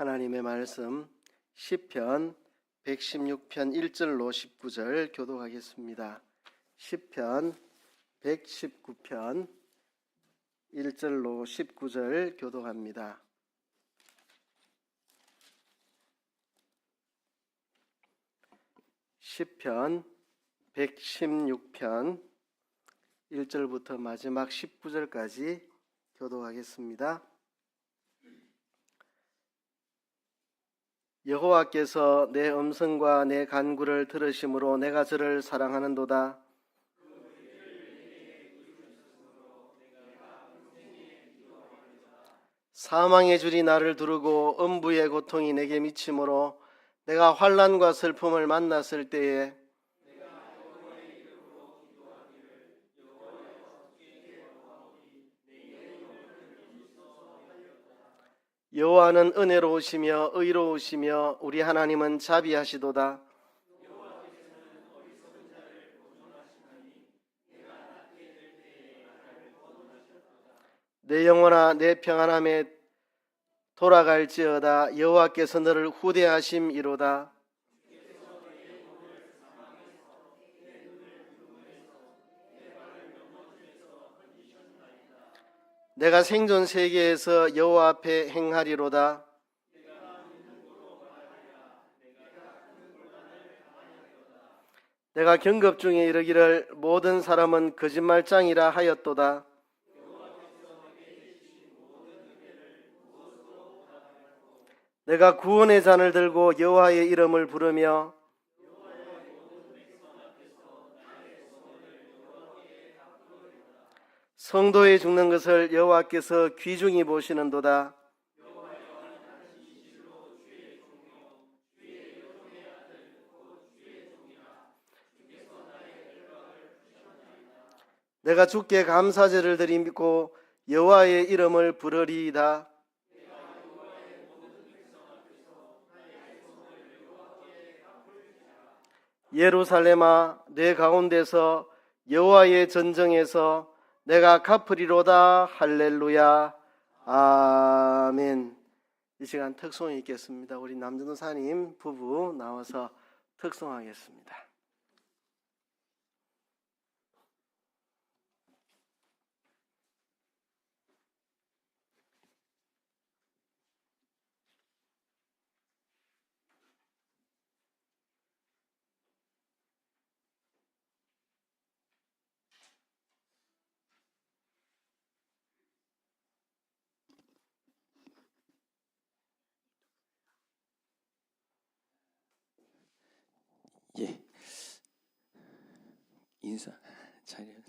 하나님의 말씀 시편 116편 1절로 19절 교독하겠습니다. 시편 119편 1절로 19절 교독합니다. 시편 116편 1절부터 마지막 19절까지 교독하겠습니다. 여호와께서 내 음성과 내 간구를 들으심으로 내가 저를 사랑하는도다. 사망의 줄이 나를 두르고 음부의 고통이 내게 미치므로 내가 환난과 슬픔을 만났을 때에 여호와는 은혜로우시며 의로우시며 우리 하나님은 자비하시도다. 내 영혼아 내 평안함에 돌아갈지어다. 여호와께서 너를 후대하심이로다. 내가 생존 세계에서 여호와 앞에 행하리로다. 내가 경급 중에 이르기를 모든 사람은 거짓말장이라 하였도다. 내가 구원의 잔을 들고 여호와의 이름을 부르며 성도의 죽는 것을 여호와께서 귀중히 보시는도다. 내가 주께 감사제를 드리고 여호와의 이름을 부르리이다. 예루살렘아 내 가운데서 여호와의 전정에서 내가 갚으리로다. 할렐루야. 아멘. 이 시간 특송이 있겠습니다. 우리 남전도사님 부부 나와서 특송하겠습니다. 예, 인사 잘해요.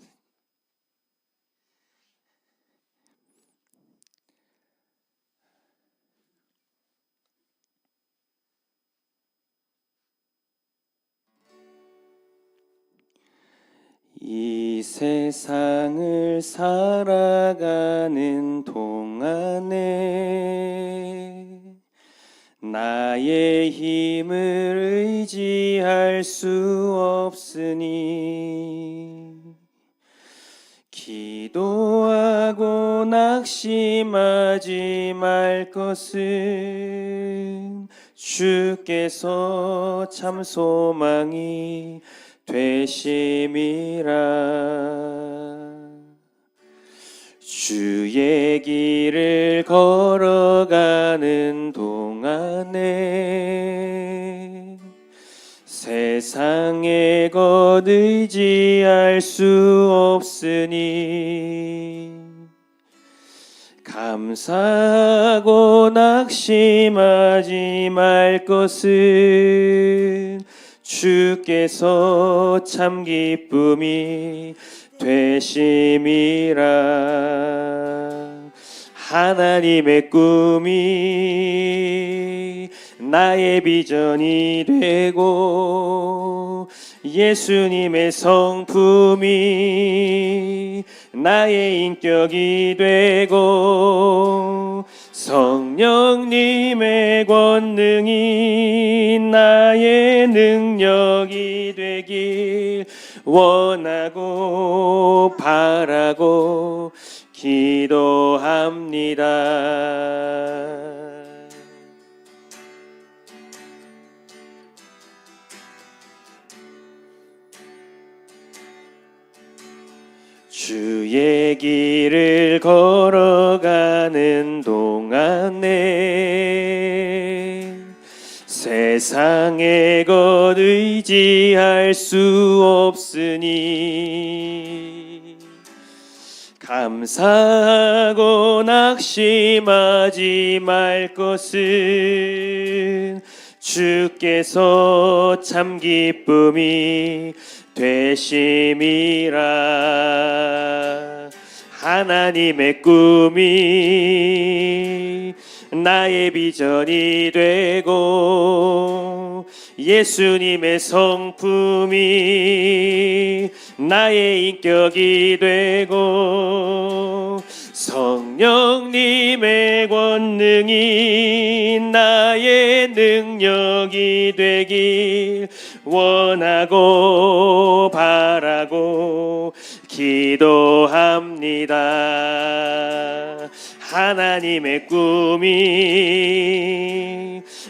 이 세상을 살아가는 동안에 나의 힘을 의지할 수 없으니 기도하고 낙심하지 말 것은 주께서 참 소망이 되심이라. 주의 길을 걸어가는 동안에 세상의 것 의지할 수 없으니 감사하고 낙심하지 말 것은 주께서 참 기쁨이 되심이라. 하나님의 꿈이 나의 비전이 되고 예수님의 성품이 나의 인격이 되고 성령님의 권능이 나의 능력이 되길 원하고 바라고 기도합니다. 걸어가는 동안에 세상의 것 의지할 수 없으니 감사하고 낙심하지 말 것은 주께서 참 기쁨이 되심이라. 하나님의 꿈이 나의 비전이 되고 예수님의 성품이 나의 인격이 되고 성령님의 권능이 나의 능력이 되길 원하고 바라고 기도합니다. 하나님의 꿈이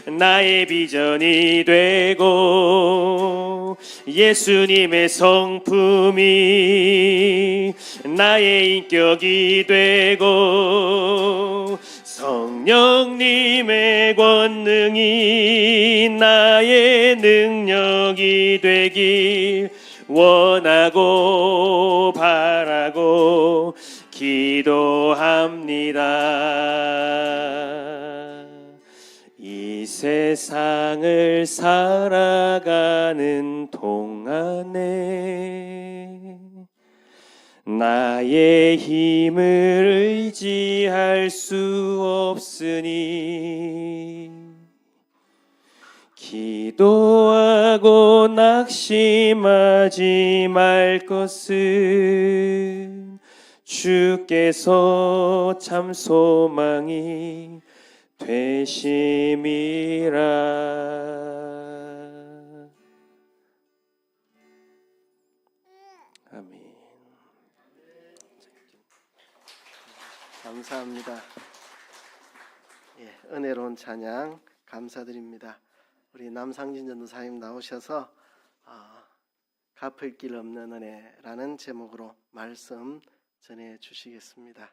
나의 비전이 되고 예수님의 성품이 나의 인격이 되고 성령님의 권능이 나의 능력이 되길 원하고 바라고 기도합니다. 이 세상을 살아가는 동안에 나의 힘을 의지할 수 없으니 기도하고 낙심하지 말 것은 주께서 참 소망이 되심이라. 아멘. 감사합니다. 은혜로운 찬양 감사드립니다. 우리 남상진 전도사님 나오셔서 갚을 길 없는 은혜라는 제목으로 말씀 전해 주시겠습니다.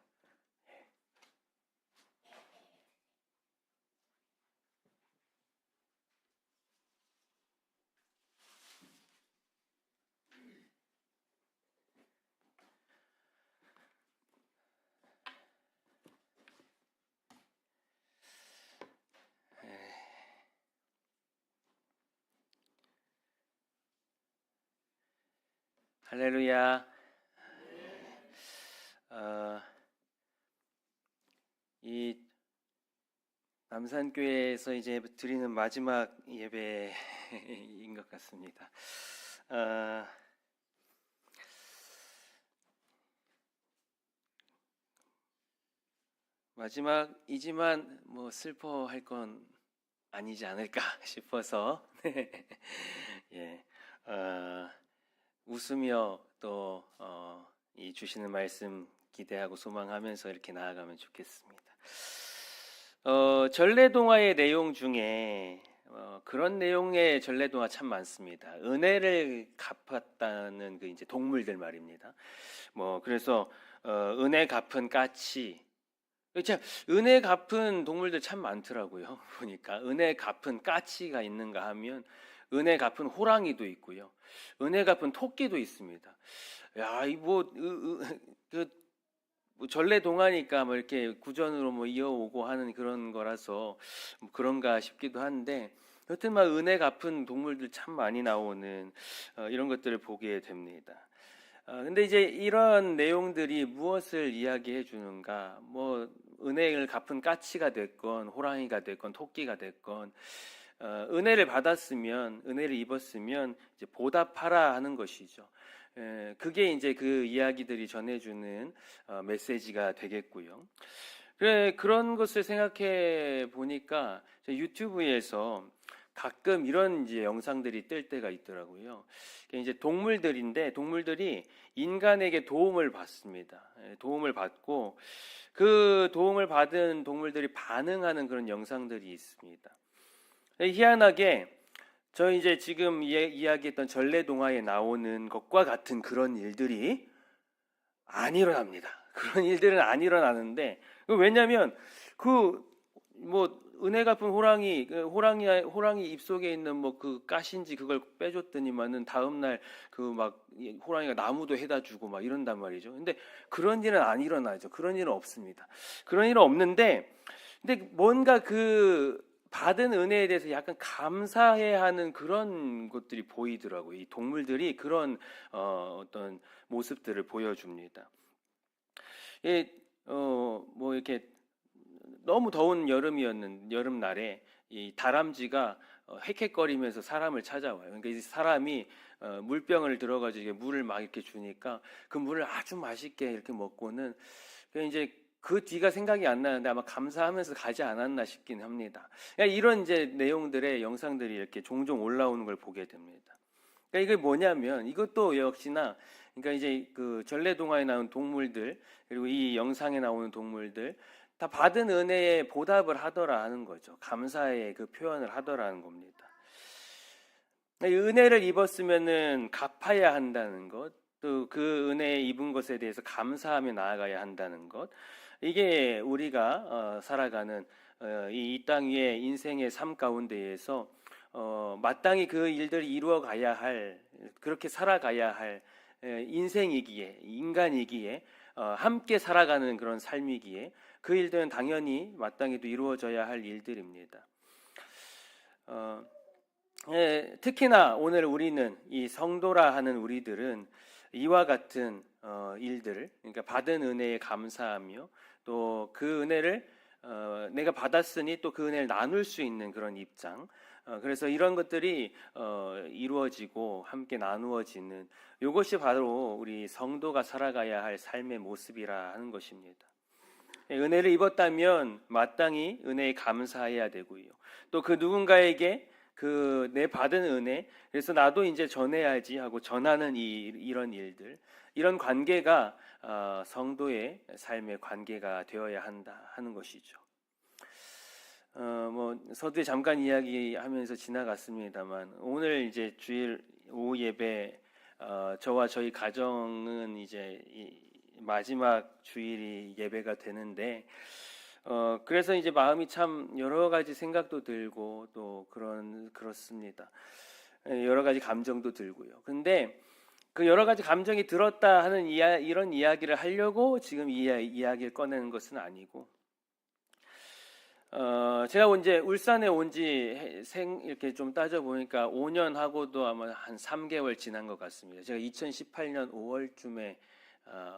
할렐루야. 이 남산교회에서 이제 드리는 마지막 예배인 것 같습니다. 마지막이지만 뭐 슬퍼할 건 아니지 않을까 싶어서 예, 웃으며 또 이 주시는 말씀 기대하고 소망하면서 이렇게 나아가면 좋겠습니다. 전래동화의 내용 중에 그런 내용의 전래동화 참 많습니다. 은혜를 갚았다는 그 이제 동물들 말입니다. 그래서 은혜 갚은 까치. 참 은혜 갚은 동물들 참 많더라고요. 보니까 은혜 갚은 까치가 있는가 하면 은혜 갚은 호랑이도 있고요. 은혜 갚은 토끼도 있습니다. 야, 전래동화니까 이렇게 구전으로 이어오고 하는 그런 거라서 그런가 싶기도 한데, 여튼 은혜 갚은 동물들 참 많이 나오는 이런 것들을 보게 됩니다. 근데 이제 이런 내용들이 무엇을 이야기해 주는가? 은혜를 갚은 까치가 됐건 호랑이가 됐건 토끼가 됐건 은혜를 받았으면, 은혜를 입었으면 이제 보답하라 하는 것이죠. 그게 이제 그 이야기들이 전해주는 메시지가 되겠고요. 그런 것을 생각해 보니까 유튜브에서 가끔 이런 이제 영상들이 뜰 때가 있더라고요. 이제 동물들인데 동물들이 인간에게 도움을 받습니다. 도움을 받고 그 도움을 받은 동물들이 반응하는 그런 영상들이 있습니다. 희한하게 저희 이제 지금 이야기했던 전래동화에 나오는 것과 같은 그런 일들이 안 일어납니다. 그런 일들은 안 일어나는데, 왜냐하면 그 뭐 은혜 갚은 호랑이, 호랑이 입속에 있는 뭐 그 가시인지 그걸 빼줬더니만은 다음날 그 막 호랑이가 나무도 해다 주고 막 이런단 말이죠. 근데 그런 일은 안 일어나죠. 그런 일은 없습니다. 그런 일은 없는데, 근데 뭔가 그 받은 은혜에 대해서 약간 감사해야 하는 그런 것들이 보이더라고요. 이 동물들이 그런 어떤 모습들을 보여줍니다. 뭐 이렇게 너무 더운 여름날에 이 다람쥐가 헥헥거리면서 사람을 찾아와요. 그러니까 이 사람이 물병을 들어가지고 물을 막 이렇게 주니까 그 물을 아주 맛있게 이렇게 먹고는 이제 그 뒤가 생각이 안 나는데 아마 감사하면서 가지 않았나 싶긴 합니다. 그러니까 이런 이제 내용들의 영상들이 이렇게 종종 올라오는 걸 보게 됩니다. 그러니까 이게 뭐냐면 이것도 역시나 그러니까 이제 그 전래동화에 나온 동물들 그리고 이 영상에 나오는 동물들 다 받은 은혜에 보답을 하더라 하는 거죠. 감사의 그 표현을 하더라는 겁니다. 은혜를 입었으면은 갚아야 한다는 것, 또 그 은혜에 입은 것에 대해서 감사하며 나아가야 한다는 것, 이게 우리가 살아가는 이 땅 위에 인생의 삶 가운데에서 마땅히 그 일들을 이루어 가야 할, 그렇게 살아가야 할 인생이기에, 인간이기에, 함께 살아가는 그런 삶이기에 그 일들은 당연히 마땅히도 이루어져야 할 일들입니다. 특히나 오늘 우리는 이 성도라 하는 우리들은 이와 같은 일들을, 그러니까 받은 은혜에 감사하며 또 그 은혜를 내가 받았으니 또 그 은혜를 나눌 수 있는 그런 입장, 그래서 이런 것들이 이루어지고 함께 나누어지는 이것이 바로 우리 성도가 살아가야 할 삶의 모습이라 하는 것입니다. 은혜를 입었다면 마땅히 은혜에 감사해야 되고요. 또 그 누군가에게 그 내 받은 은혜, 그래서 나도 이제 전해야지 하고 전하는 이런 일들, 이런 관계가 성도의 삶의 관계가 되어야 한다 하는 것이죠. 뭐 서두에 잠깐 이야기하면서 지나갔습니다만 오늘 이제 주일 오후 예배 저와 저희 가정은 이제 마지막 주일이 예배가 되는데 그래서 이제 마음이 참 여러 가지 생각도 들고 또 그렇습니다. 여러 가지 감정도 들고요. 근데 그 여러 가지 감정이 들었다 하는 이런 이야기를 하려고 지금 이야기를 꺼내는 것은 아니고 제가 이제 울산에 온지 이렇게 좀 따져보니까 5년 하고도 아마 한 3개월 지난 것 같습니다. 제가 2018년 5월쯤에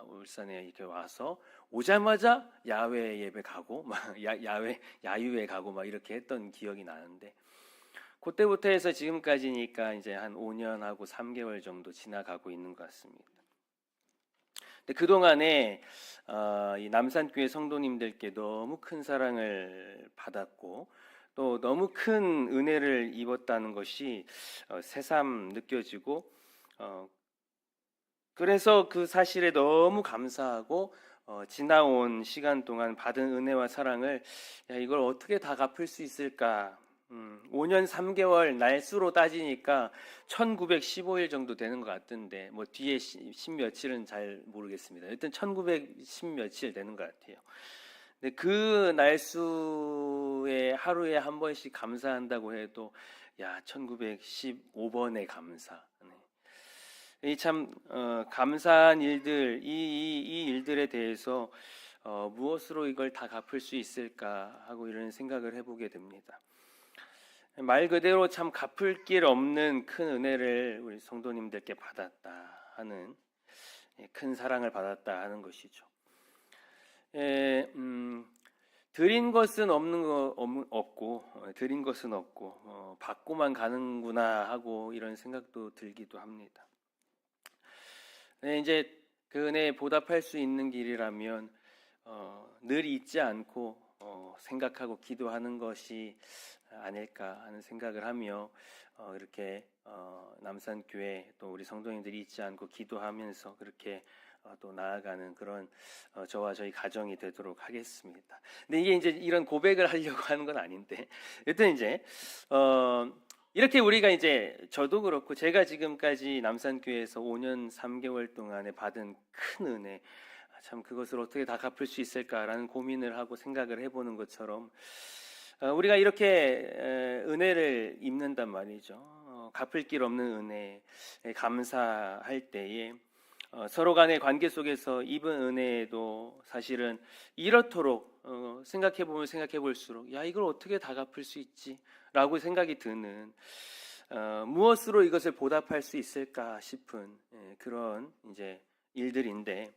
울산에 이렇게 와서 오자마자 야외 예배 가고 막 야유회 가고 막 이렇게 했던 기억이 나는데 그때부터 해서 지금까지니까 이제 한 5년하고 3개월 정도 지나가고 있는 것 같습니다. 근데 그동안에 이 남산교회 성도님들께 너무 큰 사랑을 받았고 또 너무 큰 은혜를 입었다는 것이 새삼 느껴지고 그래서 그 사실에 너무 감사하고 지나온 시간 동안 받은 은혜와 사랑을 이걸 어떻게 다 갚을 수 있을까? 5년 3개월 날수로 따지니까 1915일 정도 되는 것 같던데 뭐 뒤에 10며칠은 잘 모르겠습니다. 일단 1910 며칠 되는 것 같아요. 근데 그 날수에 하루에 한 번씩 감사한다고 해도 1915번의 감사. 이 참 감사한 일들, 이 일들에 대해서 무엇으로 이걸 다 갚을 수 있을까 하고 이런 생각을 해보게 됩니다. 말 그대로 참 갚을 길 없는 큰 은혜를 우리 성도님들께 받았다 하는 큰 사랑을 받았다 하는 것이죠. 드린 것은 없고 드린 것은 없고 받고만 가는구나 하고 이런 생각도 들기도 합니다. 이제 그 은혜에 보답할 수 있는 길이라면 늘 잊지 않고 생각하고 기도하는 것이 아닐까 하는 생각을 하며 이렇게 남산교회 또 우리 성도님들이 잊지 않고 기도하면서 그렇게 또 나아가는 그런 저와 저희 가정이 되도록 하겠습니다. 근데 이게 이제 이런 고백을 하려고 하는 건 아닌데, 일단 이제 이렇게 우리가 이제 저도 그렇고 제가 지금까지 남산교회에서 5년 3개월 동안에 받은 큰 은혜, 참 그것을 어떻게 다 갚을 수 있을까라는 고민을 하고 생각을 해보는 것처럼 우리가 이렇게 은혜를 입는단 말이죠. 갚을 길 없는 은혜에 감사할 때에 서로 간의 관계 속에서 입은 은혜도 사실은 이렇도록 생각해보면 생각해볼수록 야, 이걸 어떻게 다 갚을 수 있지? 라고 생각이 드는 무엇으로 이것을 보답할 수 있을까 싶은 그런 이제 일들인데,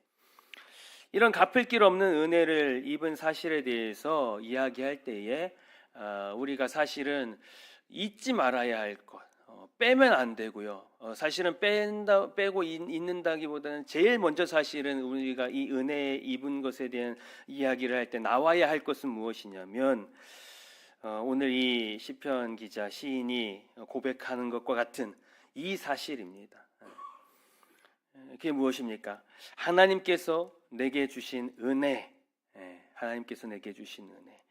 이런 갚을 길 없는 은혜를 입은 사실에 대해서 이야기할 때에 우리가 사실은 잊지 말아야 할 것, 빼면 안 되고요. 사실은 빼고 있는다기보다는 제일 먼저 사실은 우리가 이 은혜에 입은 것에 대한 이야기를 할 때 나와야 할 것은 무엇이냐면 오늘 이 시편 기자 시인이 고백하는 것과 같은 이 사실입니다. 그게 무엇입니까? 하나님께서 내게 주신 은혜, 하나님께서 내게 주신 은혜.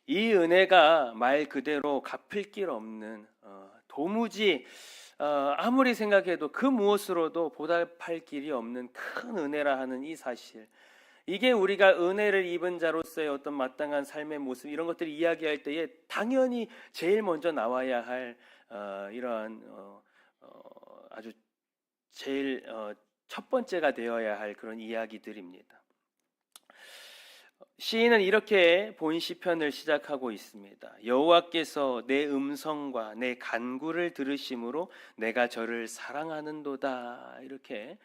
이 은혜가 말 그대로 갚을 길 없는 도무지 아무리 생각해도 그 무엇으로도 보답할 길이 없는 큰 은혜라 하는 이 사실, 이게 우리가 은혜를 입은 자로서의 어떤 마땅한 삶의 모습, 이런 것들을 이야기할 때에 당연히 제일 먼저 나와야 할 이러한 아주 제일 첫 번째가 되어야 할 그런 이야기들입니다. 시인은 이렇게 본 시편을 시작하고 있습니다. 여호와께서 내 음성과 내 간구를 들으심으로 내가 저를 사랑하는도다, 이렇게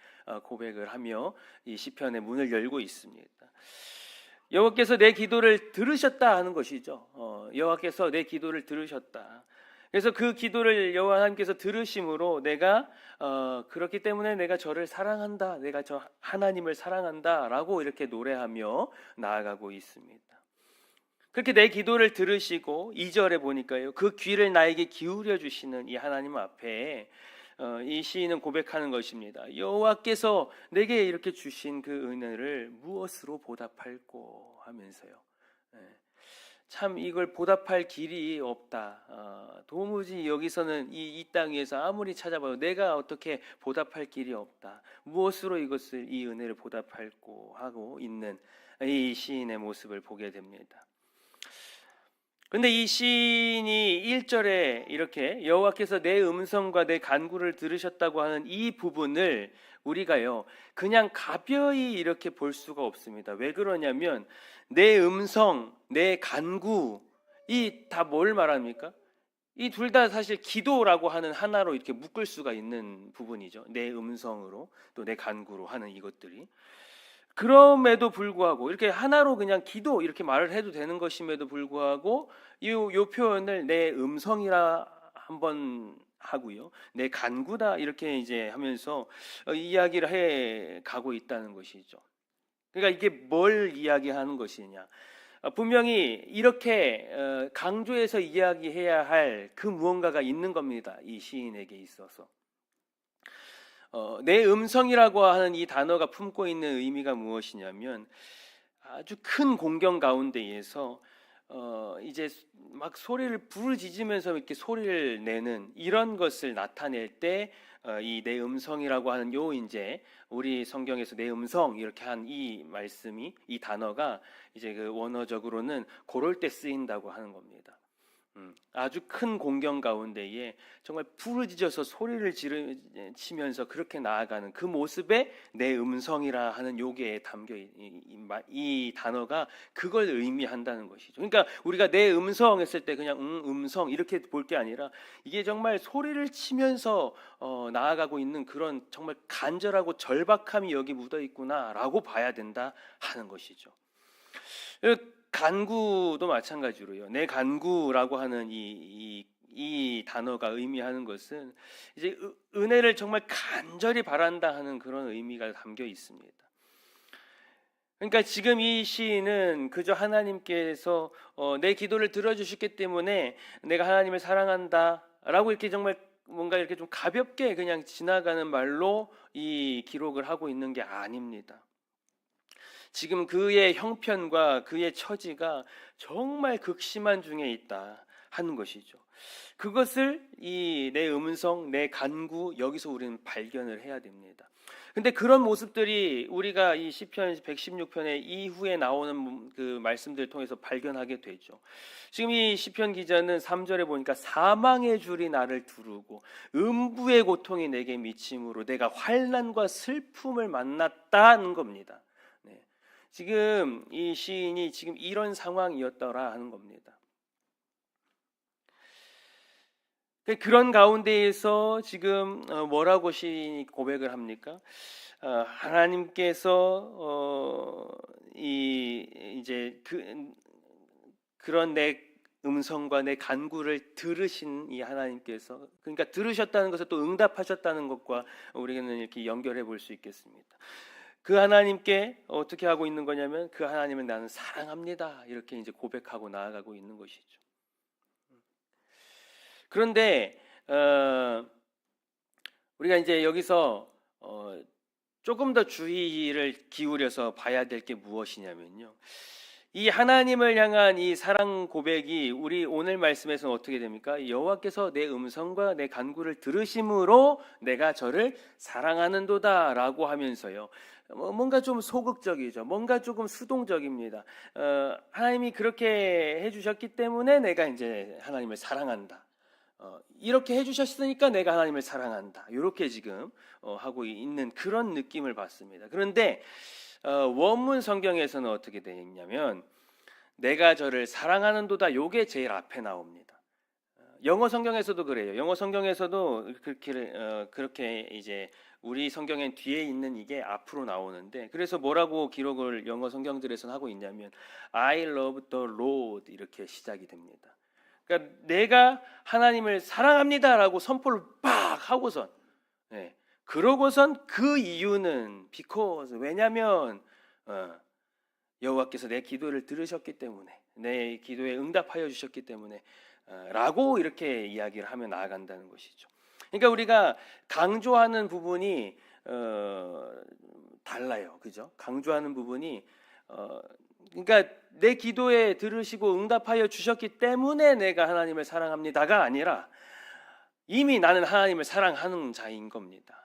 고백을 하며 이 시편의 문을 열고 있습니다. 여호와께서 내 기도를 들으셨다 하는 것이죠. 여호와께서 내 기도를 들으셨다. 그래서 그 기도를 여호와 하나님께서 들으심으로 내가 그렇기 때문에 내가 저를 사랑한다, 내가 저 하나님을 사랑한다라고 이렇게 노래하며 나아가고 있습니다. 그렇게 내 기도를 들으시고 2절에 보니까요, 그 귀를 나에게 기울여 주시는 이 하나님 앞에 이 시인은 고백하는 것입니다. 여호와께서 내게 이렇게 주신 그 은혜를 무엇으로 보답할꼬 하면서요. 참 이걸 보답할 길이 없다. 도무지 여기서는 이 땅 위에서 아무리 찾아봐도 내가 어떻게 보답할 길이 없다. 무엇으로 이 은혜를 보답할꼬 하고 있는 이 시인의 모습을 보게 됩니다. 근데 이 시인이 1절에 이렇게 여호와께서 내 음성과 내 간구를 들으셨다고 하는 이 부분을 우리가요 그냥 가벼이 이렇게 볼 수가 없습니다. 왜 그러냐면 내 음성, 내 간구, 이 다 뭘 말합니까? 이 둘 다 사실 기도라고 하는 하나로 이렇게 묶을 수가 있는 부분이죠. 내 음성으로 또 내 간구로 하는 이것들이. 그럼에도 불구하고 이렇게 하나로 그냥 기도 이렇게 말을 해도 되는 것임에도 불구하고 요 표현을 내 음성이라 한번 하고요, 내 간구다 이렇게 이제 하면서 이야기를 해 가고 있다는 것이죠. 그러니까 이게 뭘 이야기하는 것이냐? 분명히 이렇게 강조해서 이야기해야 할 그 무언가가 있는 겁니다. 이 시인에게 있어서. 내 음성이라고 하는 이 단어가 품고 있는 의미가 무엇이냐면 아주 큰 공경 가운데에서 이제 막 소리를 부르짖으면서 이렇게 소리를 내는 이런 것을 나타낼 때 이 내 음성이라고 하는 요 이제 우리 성경에서 내 음성 이렇게 한 이 말씀이, 이 단어가 이제 그 원어적으로는 고럴 때 쓰인다고 하는 겁니다. 아주 큰 공경 가운데에 정말 부르짖어서 소리를 치면서 그렇게 나아가는 그 모습에 내 음성이라 하는 요게 담겨 이 단어가 그걸 의미한다는 것이죠. 그러니까 우리가 내 음성 했을 때 그냥 음성 이렇게 볼 게 아니라 이게 정말 소리를 치면서 나아가고 있는 그런 정말 간절하고 절박함이 여기 묻어 있구나라고 봐야 된다 하는 것이죠. 간구도 마찬가지로요. 내 간구라고 하는 이 단어가 의미하는 것은 이제 은혜를 정말 간절히 바란다 하는 그런 의미가 담겨 있습니다. 그러니까 지금 이 시인은 그저 하나님께서 내 기도를 들어주셨기 때문에 내가 하나님을 사랑한다라고 이렇게 정말 뭔가 이렇게 좀 가볍게 그냥 지나가는 말로 이 기록을 하고 있는 게 아닙니다. 지금 그의 형편과 그의 처지가 정말 극심한 중에 있다. 하는 것이죠. 그것을 이 내 음성, 내 간구 여기서 우리는 발견을 해야 됩니다. 근데 그런 모습들이 우리가 이 시편 116편의 이후에 나오는 그 말씀들을 통해서 발견하게 되죠. 지금 이 시편 기자는 3절에 보니까 사망의 줄이 나를 두르고 음부의 고통이 내게 미침으로 내가 환난과 슬픔을 만났다는 겁니다. 네. 지금 이 시인이 지금 이런 상황이었더라 하는 겁니다. 그런 가운데에서 지금 뭐라고 시인이 고백을 합니까? 하나님께서 이제 그런 내 음성과 내 간구를 들으신 이 하나님께서, 그러니까 들으셨다는 것을 또 응답하셨다는 것과 우리는 이렇게 연결해 볼 수 있겠습니다. 그 하나님께 어떻게 하고 있는 거냐면 그 하나님을 나는 사랑합니다 이렇게 이제 고백하고 나아가고 있는 것이죠. 그런데 우리가 이제 여기서 조금 더 주의를 기울여서 봐야 될 게 무엇이냐면요, 이 하나님을 향한 이 사랑 고백이 우리 오늘 말씀에서는 어떻게 됩니까? 여호와께서 내 음성과 내 간구를 들으심으로 내가 저를 사랑하는도다 라고 하면서요, 뭔가 좀 소극적이죠. 뭔가 조금 수동적입니다. 하나님이 그렇게 해주셨기 때문에 내가 이제 하나님을 사랑한다. 이렇게 해주셨으니까 내가 하나님을 사랑한다. 이렇게 지금 하고 있는 그런 느낌을 받습니다. 그런데 원문 성경에서는 어떻게 되어 있냐면 내가 저를 사랑하는도다, 요게 제일 앞에 나옵니다. 영어 성경에서도 그래요. 영어 성경에서도 그렇게 이제 우리 성경엔 뒤에 있는 이게 앞으로 나오는데, 그래서 뭐라고 기록을 영어 성경들에서는 하고 있냐면 I love the Lord 이렇게 시작이 됩니다. 그러니까 내가 하나님을 사랑합니다라고 선포를 빡 하고선, 네, 그러고선 그 이유는 because, 왜냐하면 여호와께서 내 기도를 들으셨기 때문에, 내 기도에 응답하여 주셨기 때문에 라고 이렇게 이야기를 하며 나아간다는 것이죠. 그러니까 우리가 강조하는 부분이 달라요, 그죠? 강조하는 부분이 그러니까 내 기도에 들으시고 응답하여 주셨기 때문에 내가 하나님을 사랑합니다가 아니라 이미 나는 하나님을 사랑하는 자인 겁니다.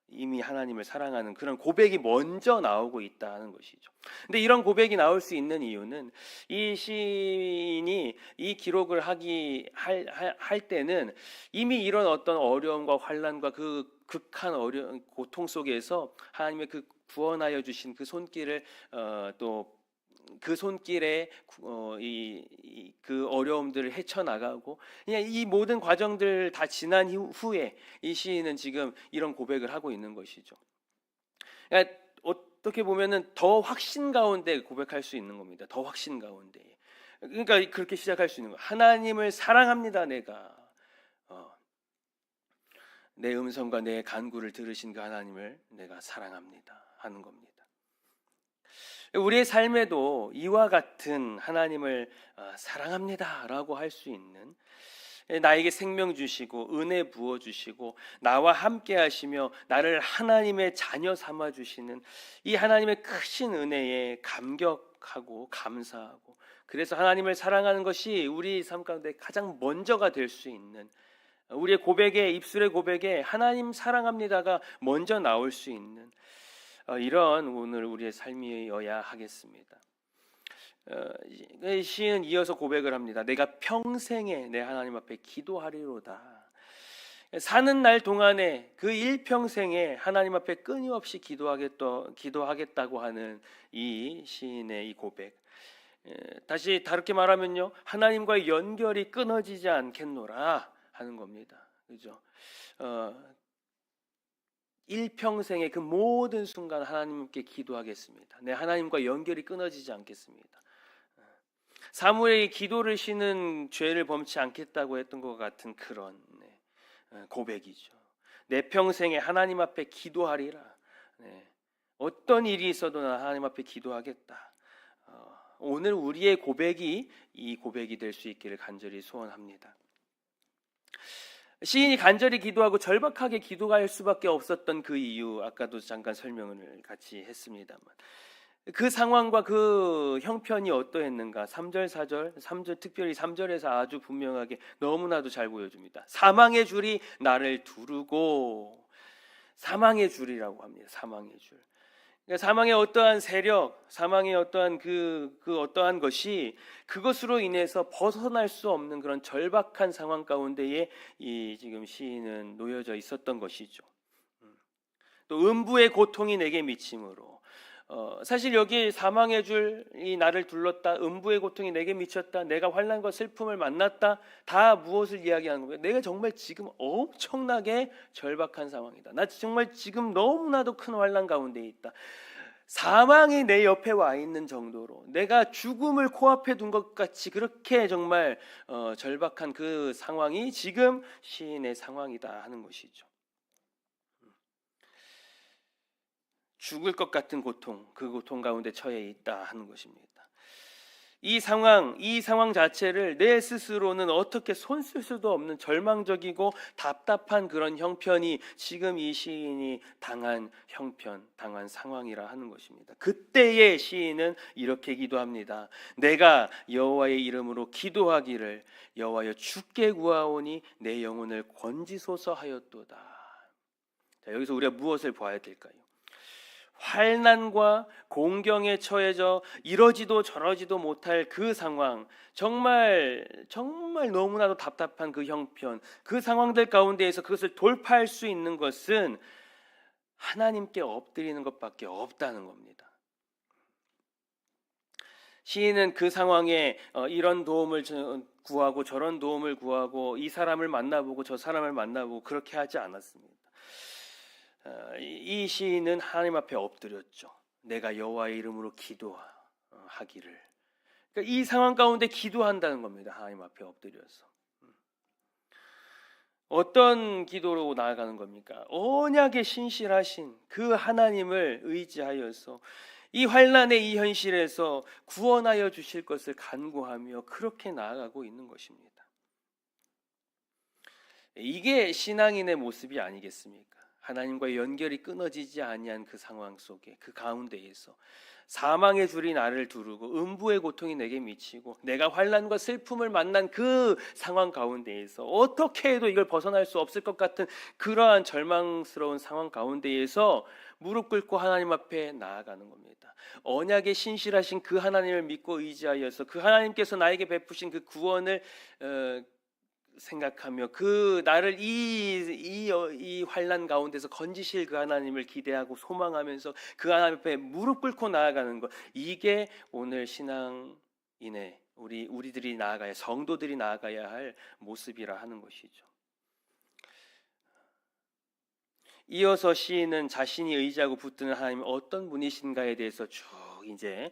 이미 하나님을 사랑하는 그런 고백이 먼저 나오고 있다는 것이죠. 근데 이런 고백이 나올 수 있는 이유는 이 시인이 이 기록을 할 때는 이미 이런 어떤 어려움과 환난과 그 극한 고통 속에서 하나님의 그 구원하여 주신 그 손길을 또 그 손길에 그 어려움들을 헤쳐나가고 그냥 이 모든 과정들 다 지난 후에 이 시인은 지금 이런 고백을 하고 있는 것이죠. 그러니까 어떻게 보면은 더 확신 가운데 고백할 수 있는 겁니다. 더 확신 가운데. 그러니까 그렇게 시작할 수 있는 거예요. 하나님을 사랑합니다. 내가 내 음성과 내 간구를 들으신 그 하나님을 내가 사랑합니다 하는 겁니다. 우리의 삶에도 이와 같은 하나님을 사랑합니다라고 할 수 있는, 나에게 생명 주시고 은혜 부어 주시고 나와 함께 하시며 나를 하나님의 자녀 삼아 주시는 이 하나님의 크신 은혜에 감격하고 감사하고, 그래서 하나님을 사랑하는 것이 우리 삶 가운데 가장 먼저가 될 수 있는, 우리의 고백에, 입술의 고백에 하나님 사랑합니다가 먼저 나올 수 있는 이런 오늘 우리의 삶이어야 하겠습니다. 시인은 이어서 고백을 합니다. 내가 평생에 내 하나님 앞에 기도하리로다. 사는 날 동안에 그 일평생에 하나님 앞에 끊임없이 기도하겠다고 하는 이 시인의 이 고백, 다시 다르게 말하면요, 하나님과의 연결이 끊어지지 않겠노라 하는 겁니다. 그죠? 일평생의 그 모든 순간 하나님께 기도하겠습니다. 내 하나님과 연결이 끊어지지 않겠습니다. 사무엘이 기도를 쉬는 죄를 범치 않겠다고 했던 것 같은 그런 고백이죠. 내 평생에 하나님 앞에 기도하리라. 어떤 일이 있어도 나 하나님 앞에 기도하겠다. 오늘 우리의 고백이 이 고백이 될 수 있기를 간절히 소원합니다. 시인이 간절히 기도하고 절박하게 기도할 수밖에 없었던 그 이유, 아까도 잠깐 설명을 같이 했습니다만, 그 상황과 그 형편이 어떠했는가? 3절, 4절, 3절 특별히 3절에서 아주 분명하게 너무나도 잘 보여줍니다. 사망의 줄이 나를 두르고, 사망의 줄이라고 합니다. 사망의 줄. 그러니까 사망의 어떠한 세력, 사망의 어떠한 그 어떠한 것이 그것으로 인해서 벗어날 수 없는 그런 절박한 상황 가운데에 이 지금 시인은 놓여져 있었던 것이죠. 또 음부의 고통이 내게 미침으로, 사실 여기 사망의 줄이 나를 둘렀다, 음부의 고통이 내게 미쳤다, 내가 환난과 슬픔을 만났다, 다 무엇을 이야기하는 거예요? 내가 정말 지금 엄청나게 절박한 상황이다. 나 정말 지금 너무나도 큰 환난 가운데 있다. 사망이 내 옆에 와 있는 정도로 내가 죽음을 코앞에 둔 것 같이 그렇게 정말 절박한 그 상황이 지금 시인의 상황이다 하는 것이죠. 죽을 것 같은 고통, 그 고통 가운데 처해 있다 하는 것입니다. 이 상황 자체를 내 스스로는 어떻게 손쓸 수도 없는 절망적이고 답답한 그런 형편이 지금 이 시인이 당한 형편, 당한 상황이라 하는 것입니다. 그때의 시인은 이렇게 기도합니다. 내가 여호와의 이름으로 기도하기를, 여호와여 주께 구하오니 내 영혼을 건지소서 하였도다. 자, 여기서 우리가 무엇을 봐야 될까요? 환난과 공경에 처해져 이러지도 저러지도 못할 그 상황, 정말 너무나도 답답한 그 형편, 그 상황들 가운데에서 그것을 돌파할 수 있는 것은 하나님께 엎드리는 것밖에 없다는 겁니다. 시인은 그 상황에 이런 도움을 구하고 저런 도움을 구하고 이 사람을 만나보고 저 사람을 만나보고 그렇게 하지 않았습니다. 이 시인은 하나님 앞에 엎드렸죠. 내가 여호와의 이름으로 기도하기를. 그러니까 이 상황 가운데 기도한다는 겁니다. 하나님 앞에 엎드려서. 어떤 기도로 나아가는 겁니까? 언약에 신실하신 그 하나님을 의지하여서 이 환난의 이 현실에서 구원하여 주실 것을 간구하며 그렇게 나아가고 있는 것입니다. 이게 신앙인의 모습이 아니겠습니까? 하나님과의 연결이 끊어지지 아니한 그 상황 속에, 그 가운데에서 사망의 줄이 나를 두르고 음부의 고통이 내게 미치고 내가 환난과 슬픔을 만난 그 상황 가운데에서 어떻게 해도 이걸 벗어날 수 없을 것 같은 그러한 절망스러운 상황 가운데에서 무릎 꿇고 하나님 앞에 나아가는 겁니다. 언약에 신실하신 그 하나님을 믿고 의지하여서 그 하나님께서 나에게 베푸신 그 구원을 생각하며 그 나를 이 환난 가운데서 건지실 그 하나님을 기대하고 소망하면서 그 하나님 앞에 무릎 꿇고 나아가는 것, 이게 오늘 신앙인의 우리들이 나아가야, 성도들이 나아가야 할 모습이라 하는 것이죠. 이어서 시인은 자신이 의지하고 붙드는 하나님이 어떤 분이신가에 대해서 쭉 이제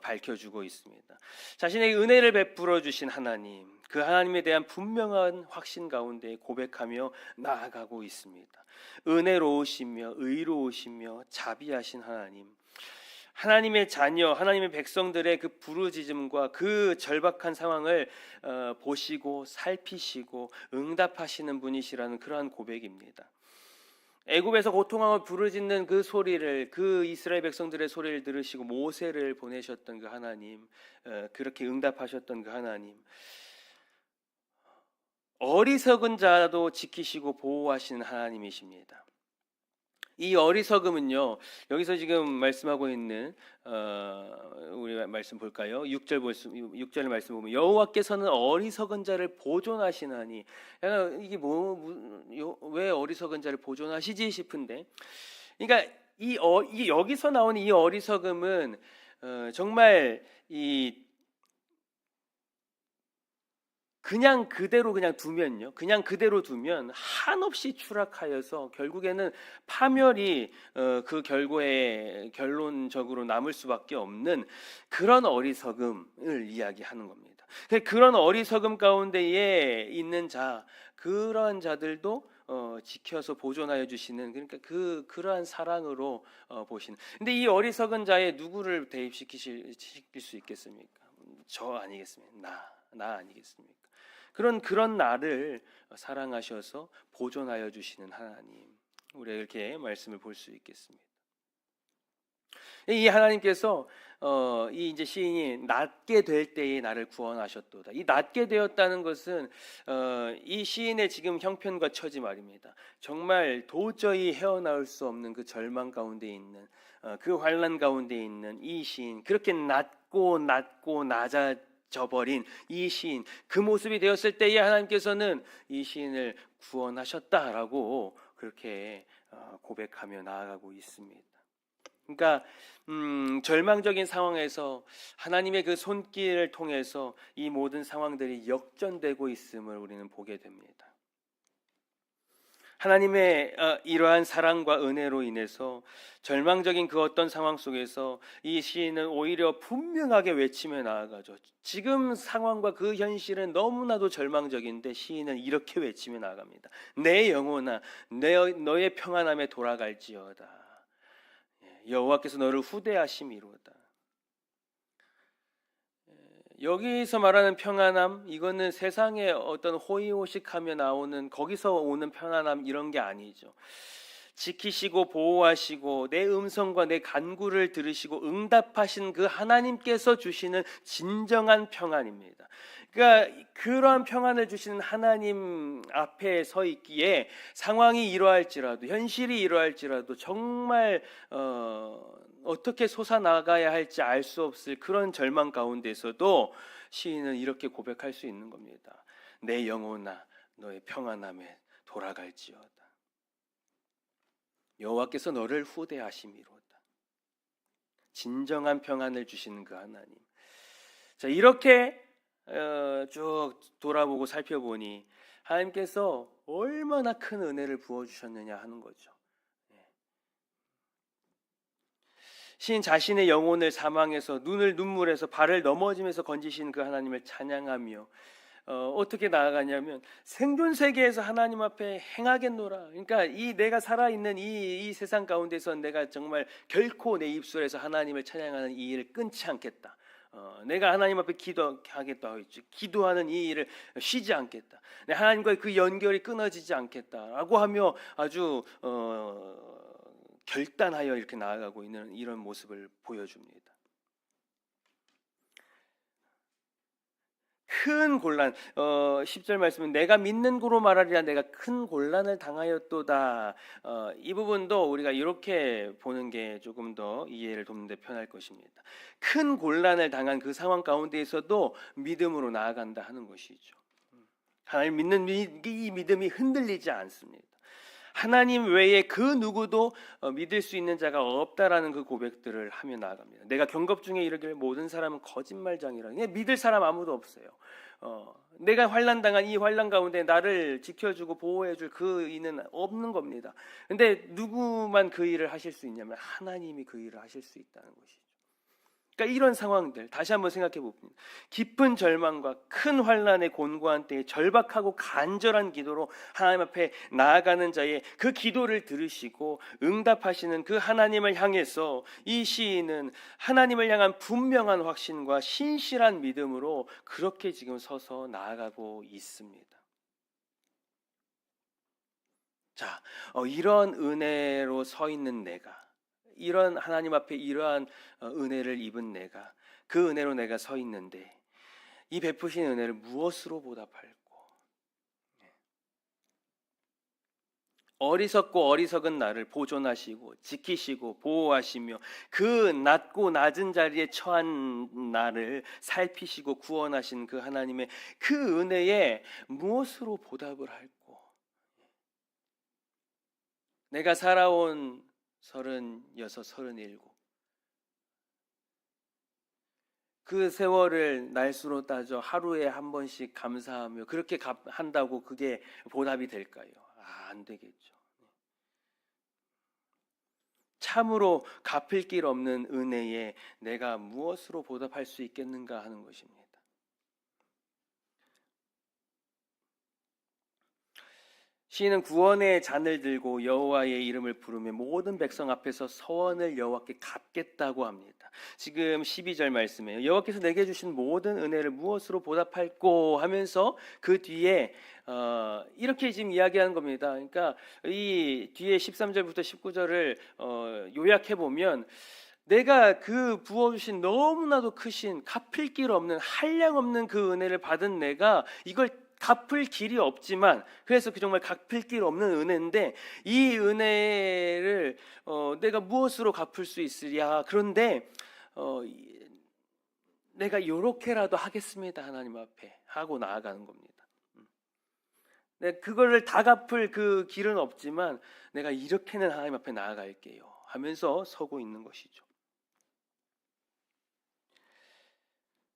밝혀주고 있습니다. 자신의 은혜를 베풀어 주신 하나님, 그 하나님에 대한 분명한 확신 가운데 고백하며 나아가고 있습니다. 은혜로우시며 의로우시며 자비하신 하나님, 하나님의 자녀, 하나님의 백성들의 그 부르짖음과 그 절박한 상황을 보시고 살피시고 응답하시는 분이시라는 그러한 고백입니다. 애굽에서 고통하고 부르짖는 그 소리를, 그 이스라엘 백성들의 소리를 들으시고 모세를 보내셨던 그 하나님, 그렇게 응답하셨던 그 하나님, 어리석은 자도 지키시고 보호하시는 하나님이십니다. 이 어리석음은요, 여기서 지금 말씀하고 있는 우리 말씀 볼까요? 6절 말씀 보면 여호와께서는 어리석은 자를 보존하시나니, 이게 왜 어리석은 자를 보존하시지 싶은데, 그러니까 이 여기서 나오는 이 어리석음은 정말 그냥 그대로 두면 한없이 추락하여서 결국에는 파멸이 그 결과에 결론적으로 남을 수밖에 없는 그런 어리석음을 이야기하는 겁니다. 그런 어리석음 가운데에 있는 그러한 자들도 지켜서 보존하여 주시는, 그러니까 그러한 사랑으로 보시는. 근데 이 어리석은 자에 누구를 대입시킬 수 있겠습니까? 저 아니겠습니까? 나 아니겠습니까? 그런 나를 사랑하셔서 보존하여 주시는 하나님, 우리가 이렇게 말씀을 볼 수 있겠습니다. 이 하나님께서 이 이제 시인이 낫게 될 때에 나를 구원하셨도다. 이 낫게 되었다는 것은 이 시인의 지금 형편과 처지 말입니다. 정말 도저히 헤어나올 수 없는 그 절망 가운데 있는 그 환난 가운데 있는 이 시인, 그렇게 낮고 낮아져 버린 이 시인, 그 모습이 되었을 때에 하나님께서는 이 시인을 구원하셨다라고 그렇게 고백하며 나아가고 있습니다. 그러니까 절망적인 상황에서 하나님의 그 손길을 통해서 이 모든 상황들이 역전되고 있음을 우리는 보게 됩니다. 하나님의 이러한 사랑과 은혜로 인해서 절망적인 그 어떤 상황 속에서 이 시인은 오히려 분명하게 외치며 나아가죠. 지금 상황과 그 현실은 너무나도 절망적인데 시인은 이렇게 외치며 나아갑니다. 내 영혼아, 너의 평안함에 돌아갈지어다. 여호와께서 너를 후대하심이로다. 여기서 말하는 평안함, 이거는 세상에 어떤 호의호식하며 나오는 거기서 오는 편안함 이런 게 아니죠. 지키시고 보호하시고 내 음성과 내 간구를 들으시고 응답하신 그 하나님께서 주시는 진정한 평안입니다. 그러니까 그러한 평안을 주시는 하나님 앞에 서 있기에 상황이 이러할지라도, 현실이 이러할지라도 정말 어떻게 솟아나가야 할지 알 수 없을 그런 절망 가운데서도 시인은 이렇게 고백할 수 있는 겁니다. 내 영혼아, 너의 평안함에 돌아갈지어다. 여호와께서 너를 후대하심이로다. 진정한 평안을 주시는 그 하나님. 자, 이렇게 쭉 돌아보고 살펴보니 하나님께서 얼마나 큰 은혜를 부어주셨느냐 하는 거죠. 시인 자신의 영혼을 사망에서 눈을 눈물에서 발을 넘어지면서 건지신 그 하나님을 찬양하며 어떻게 나아가냐면 생존 세계에서 하나님 앞에 행하겠노라. 그러니까 이 내가 살아있는 이 세상 가운데서 내가 정말 결코 내 입술에서 하나님을 찬양하는 이 일을 끊지 않겠다. 내가 하나님 앞에 기도하겠다. 기도하는 이 일을 쉬지 않겠다. 하나님과의 그 연결이 끊어지지 않겠다라고 하며 아주 결단하여 이렇게 나아가고 있는 이런 모습을 보여줍니다. 큰 곤란, 10절 말씀은 내가 믿는 고로 말하리라 내가 큰 곤란을 당하였도다. 이 부분도 우리가 이렇게 보는 게 조금 더 이해를 돕는 데 편할 것입니다. 큰 곤란을 당한 그 상황 가운데에서도 믿음으로 나아간다 하는 것이죠. 하나님 믿는 이 믿음이 흔들리지 않습니다. 하나님 외에 그 누구도 믿을 수 있는 자가 없다라는 그 고백들을 하며 나아갑니다. 내가 경겁 중에 이르기를 모든 사람은 거짓말장이라. 믿을 사람 아무도 없어요. 내가 환난당한 이 환난 가운데 나를 지켜주고 보호해줄 그 이는 없는 겁니다. 근데 누구만 그 일을 하실 수 있냐면 하나님이 그 일을 하실 수 있다는 것이죠. 그러니까 이런 상황들 다시 한번 생각해 봅니다. 깊은 절망과 큰 환난의 곤고한 때에 절박하고 간절한 기도로 하나님 앞에 나아가는 자의 그 기도를 들으시고 응답하시는 그 하나님을 향해서 이 시인은 하나님을 향한 분명한 확신과 신실한 믿음으로 그렇게 지금 서서 나아가고 있습니다. 자, 이런 은혜로 서 있는 내가, 이런 하나님 앞에 이러한 은혜를 입은 내가, 그 은혜로 내가 서 있는데 이 베푸신 은혜를 무엇으로 보답할꼬? 어리석고 어리석은 나를 보존하시고 지키시고 보호하시며 그 낮고 낮은 자리에 처한 나를 살피시고 구원하신 그 하나님의 그 은혜에 무엇으로 보답을 할꼬? 내가 살아온 36, 37 그 세월을 날수로 따져 하루에 한 번씩 감사하며 그렇게 한다고 그게 보답이 될까요? 안 되겠죠. 참으로 갚을 길 없는 은혜에 내가 무엇으로 보답할 수 있겠는가 하는 것입니다. 시인은 구원의 잔을 들고 여호와의 이름을 부르며 모든 백성 앞에서 서원을 여호와께 갚겠다고 합니다. 지금 12절 말씀이에요. 여호와께서 내게 주신 모든 은혜를 무엇으로 보답할꼬 하면서 그 뒤에 이렇게 지금 이야기하는 겁니다. 그러니까 이 뒤에 13절부터 19절을 요약해 보면 내가 그 부어주신 너무나도 크신 갚을 길 없는 한량 없는 그 은혜를 받은 내가 이걸 갚을 길이 없지만, 그래서 그 정말 갚을 길 없는 은혜인데 이 은혜를 내가 무엇으로 갚을 수 있으랴. 그런데 내가 요렇게라도 하겠습니다 하나님 앞에 하고 나아가는 겁니다. 그거를 다 갚을 그 길은 없지만 내가 이렇게는 하나님 앞에 나아갈게요 하면서 서고 있는 것이죠.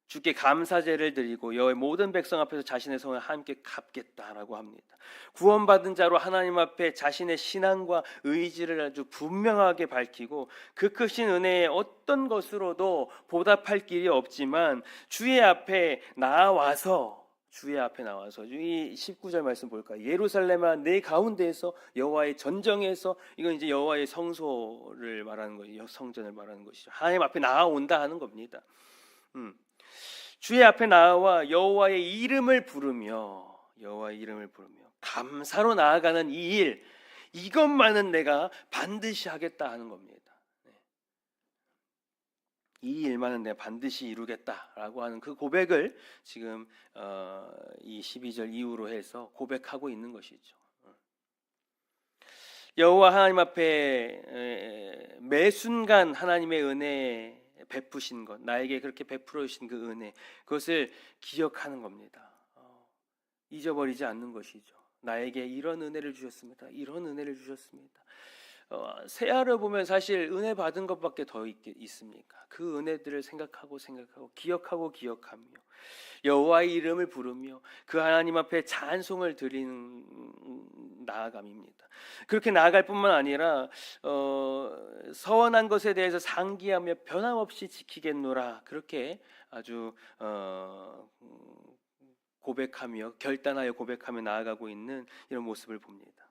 주께 감사제를 드리고 여호와의 모든 백성 앞에서 자신의 성을 함께 갚겠다라고 합니다. 구원받은 자로 하나님 앞에 자신의 신앙과 의지를 아주 분명하게 밝히고 그 크신 은혜에 어떤 것으로도 보답할 길이 없지만 주의 앞에 나와서 이 19절 말씀 볼까요? 예루살렘아 내 가운데에서 여호와의 전정에서, 이건 이제 여호와의 성소를 말하는 거예요. 성전을 말하는 것이죠. 하나님 앞에 나아온다 하는 겁니다. 주의 앞에 나와 여호와의 이름을 부르며 감사로 나아가는 이 일, 이것만은 내가 반드시 하겠다 하는 겁니다. 이 일만은 내가 반드시 이루겠다라고 하는 그 고백을 지금 이 12절 이후로 해서 고백하고 있는 것이죠. 여호와 하나님 앞에 매 순간 하나님의 은혜 베푸신 것, 나에게 그렇게 베풀어 주신 그 은혜, 그것을 기억하는 겁니다. 잊어버리지 않는 것이죠. 나에게 이런 은혜를 주셨습니다. 이런 은혜를 주셨습니다. 새하를 보면 사실 은혜 받은 것밖에 더 있습니까? 그 은혜들을 생각하고 기억하며 여호와의 이름을 부르며 그 하나님 앞에 찬송을 드리는 나아감입니다. 그렇게 나아갈 뿐만 아니라 서원한 것에 대해서 상기하며 변함없이 지키겠노라, 그렇게 아주 고백하며 결단하여 고백하며 나아가고 있는 이런 모습을 봅니다.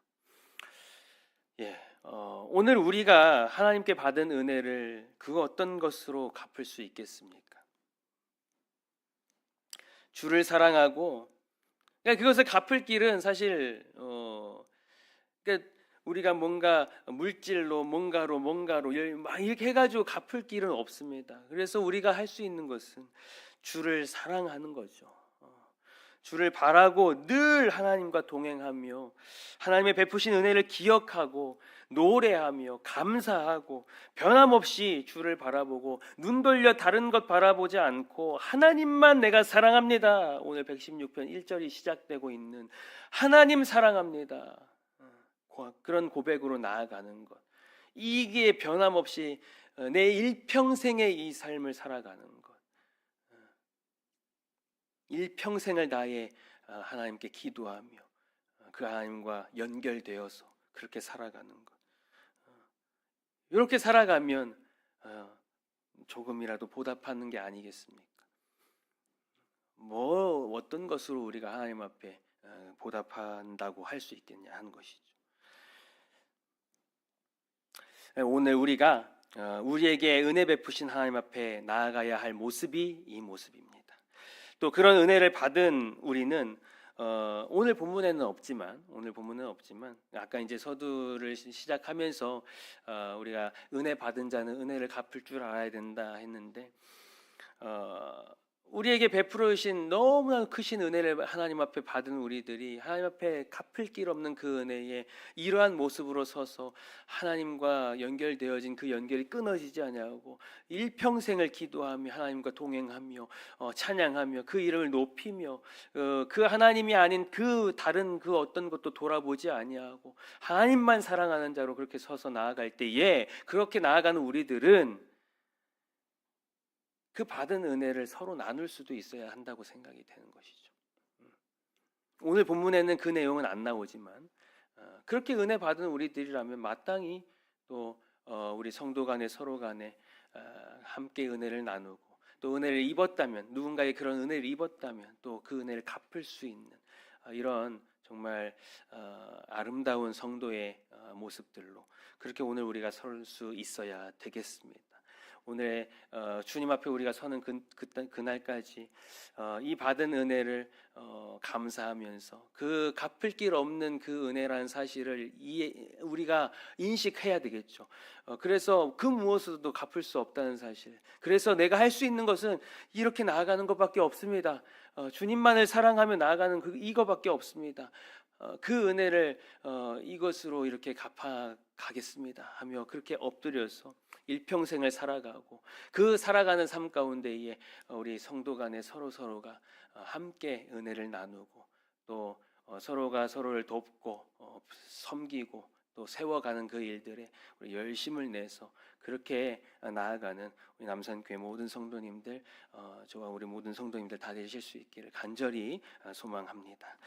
오늘 우리가 하나님께 받은 은혜를 그 어떤 것으로 갚을 수 있겠습니까? 주를 사랑하고, 그러니까 그것을 갚을 길은 사실 그러니까 우리가 뭔가 물질로 뭔가로 막 이렇게 해가지고 갚을 길은 없습니다. 그래서 우리가 할 수 있는 것은 주를 사랑하는 거죠. 주를 바라고 늘 하나님과 동행하며 하나님의 베푸신 은혜를 기억하고 노래하며 감사하고 변함없이 주를 바라보고 눈 돌려 다른 것 바라보지 않고 하나님만 내가 사랑합니다. 오늘 116편 1절이 시작되고 있는 하나님 사랑합니다. 그런 고백으로 나아가는 것, 이게 변함없이 내 일평생의 이 삶을 살아가는 것, 일평생을 다해 하나님께 기도하며 그 하나님과 연결되어서 그렇게 살아가는 것, 이렇게 살아가면 조금이라도 보답하는 게 아니겠습니까? 어떤 것으로 우리가 하나님 앞에 보답한다고 할 수 있겠냐 하는 것이죠. 오늘 우리가 우리에게 은혜 베푸신 하나님 앞에 나아가야 할 모습이 이 모습입니다. 또 그런 은혜를 받은 우리는 오늘 본문에는 없지만 아까 이제 서두를 시작하면서 우리가 은혜 받은 자는 은혜를 갚을 줄 알아야 된다 했는데, 우리에게 베풀어 주신 너무나 크신 은혜를 하나님 앞에 받은 우리들이 하나님 앞에 갚을 길 없는 그 은혜에 이러한 모습으로 서서 하나님과 연결되어진 그 연결이 끊어지지 아니하고 일평생을 기도하며 하나님과 동행하며 찬양하며 그 이름을 높이며 그 하나님이 아닌 그 다른 그 어떤 것도 돌아보지 아니하고 하나님만 사랑하는 자로 그렇게 서서 나아갈 때에, 그렇게 나아가는 우리들은 그 받은 은혜를 서로 나눌 수도 있어야 한다고 생각이 되는 것이죠. 오늘 본문에는 그 내용은 안 나오지만 그렇게 은혜 받은 우리들이라면 마땅히 또 우리 성도 간에 서로 간에 함께 은혜를 나누고, 또 은혜를 입었다면, 누군가의 그런 은혜를 입었다면 또 그 은혜를 갚을 수 있는 이런 정말 아름다운 성도의 모습들로 그렇게 오늘 우리가 설 수 있어야 되겠습니다. 오늘 주님 앞에 우리가 서는 그날까지 이 받은 은혜를 감사하면서 그 갚을 길 없는 그 은혜라는 사실을 우리가 인식해야 되겠죠. 그래서 그 무엇으로도 갚을 수 없다는 사실. 그래서 내가 할 수 있는 것은 이렇게 나아가는 것밖에 없습니다. 주님만을 사랑하며 나아가는 이거밖에 없습니다. 그 은혜를 이것으로 이렇게 갚아가겠습니다 하며 그렇게 엎드려서 일평생을 살아가고 그 살아가는 삶 가운데에 우리 성도 간에 서로가 함께 은혜를 나누고 또 서로가 서로를 돕고 섬기고 또 세워가는 그 일들에 우리 열심을 내서 그렇게 나아가는 우리 남산교회 모든 성도님들, 저와 우리 모든 성도님들 다 되실 수 있기를 간절히 소망합니다.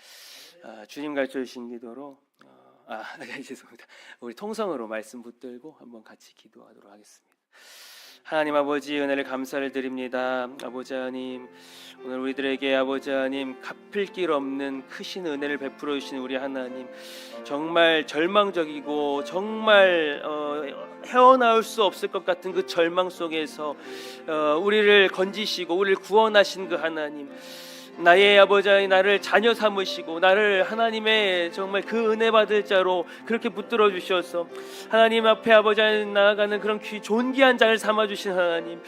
주님 가르쳐 주신 기도로 죄송합니다. 우리 통성으로 말씀 붙들고 한번 같이 기도하도록 하겠습니다. 하나님 아버지 은혜를 감사를 드립니다. 아버지 하나님, 오늘 우리들에게 아버지 하나님 갚을 길 없는 크신 은혜를 베풀어 주신 우리 하나님, 정말 절망적이고 정말 헤어나올 수 없을 것 같은 그 절망 속에서 우리를 건지시고 우리를 구원하신 그 하나님, 나의 아버지 하나님, 나를 자녀 삼으시고 나를 하나님의 정말 그 은혜 받을 자로 그렇게 붙들어 주셔서 하나님 앞에 아버지 하나님 나아가는 그런 존귀한 자를 삼아주신 하나님,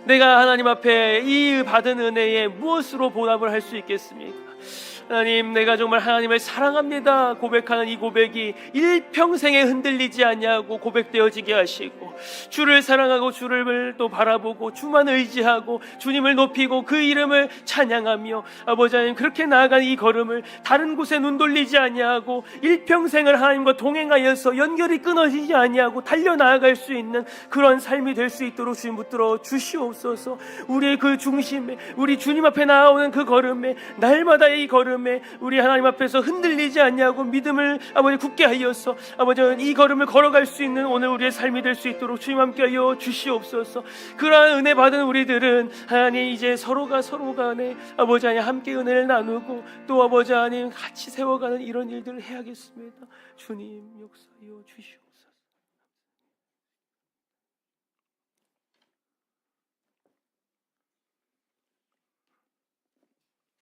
내가 하나님 앞에 이 받은 은혜에 무엇으로 보답을 할 수 있겠습니까? 하나님, 내가 정말 하나님을 사랑합니다 고백하는 이 고백이 일평생에 흔들리지 않냐고 고백되어지게 하시고, 주를 사랑하고 주를 또 바라보고 주만 의지하고 주님을 높이고 그 이름을 찬양하며 아버지 하나님 그렇게 나아가는 이 걸음을 다른 곳에 눈 돌리지 않냐고 일평생을 하나님과 동행하여서 연결이 끊어지지 않냐고 달려나아갈 수 있는 그런 삶이 될 수 있도록 주님 붙들어 주시옵소서. 우리의 그 중심에, 우리 주님 앞에 나아오는 그 걸음에, 날마다의 이 걸음에 우리 하나님 앞에서 흔들리지 않냐고 믿음을 아버지 굳게 하여서 아버지 이 걸음을 걸어갈 수 있는 오늘 우리의 삶이 될 수 있도록 주님 함께 하여 주시옵소서. 그러한 은혜 받은 우리들은 하나님 이제 서로가 서로 간에 아버지 하나님 함께 은혜를 나누고 또 아버지 하나님 같이 세워가는 이런 일들을 해야겠습니다. 주님 역사하여 주시옵소서.